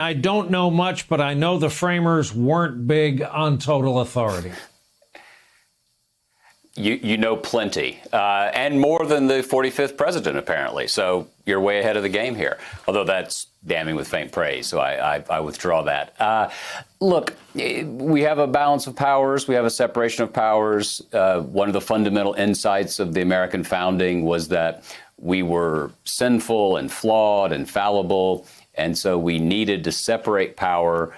I don't know much, but I know the framers weren't big on total authority. You know plenty, and more than the 45th president, apparently. So you're way ahead of the game here, although that's damning with faint praise. So I withdraw that. Look, we have a balance of powers. We have a separation of powers. One of the fundamental insights of the American founding was that we were sinful and flawed and fallible. And so we needed to separate power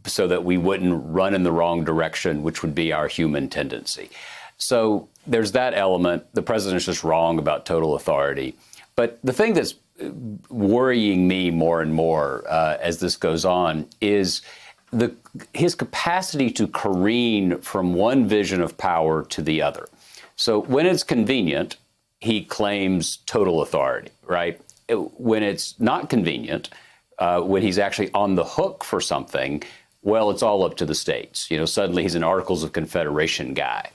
so that we wouldn't run in the wrong direction, which would be our human tendency. So there's that element. The president's just wrong about total authority. But the thing that's worrying me more and more as this goes on is his capacity to careen from one vision of power to the other. So when it's convenient, he claims total authority, right? When it's not convenient, when he's actually on the hook for something, well, it's all up to the states. You know, suddenly he's an Articles of Confederation guy.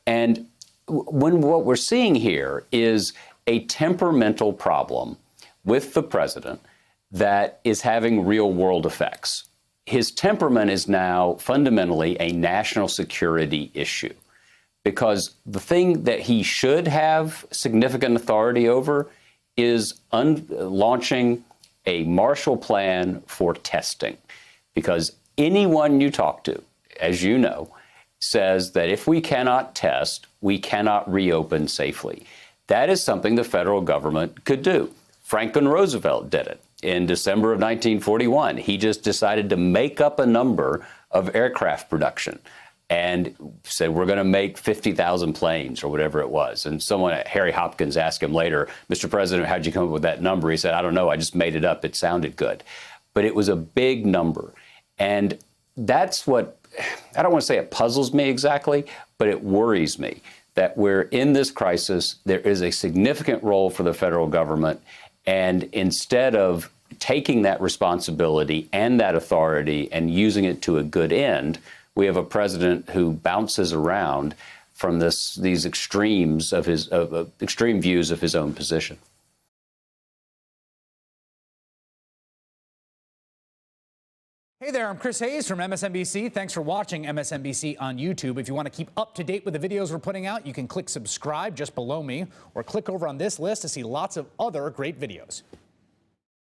And what we're seeing here is a temperamental problem with the president that is having real world effects. His temperament is now fundamentally a national security issue, because the thing that he should have significant authority over is launching a Marshall Plan for testing, because anyone you talk to, as you know, says that if we cannot test, we cannot reopen safely. That is something the federal government could do. Franklin Roosevelt did it in December of 1941. He just decided to make up a number of aircraft production and said, we're going to make 50,000 planes or whatever it was. And someone, Harry Hopkins, asked him later, Mr. President, how'd you come up with that number? He said, I don't know. I just made it up. It sounded good. But it was a big number. And that's what, I don't want to say it puzzles me exactly, but it worries me that we're in this crisis. There is a significant role for the federal government. And instead of taking that responsibility and that authority and using it to a good end, we have a president who bounces around from these extremes of his extreme views of his own position. Hey there, I'm Chris Hayes from MSNBC. Thanks for watching MSNBC on YouTube. If you want to keep up to date with the videos we're putting out, you can click subscribe just below me or click over on this list to see lots of other great videos.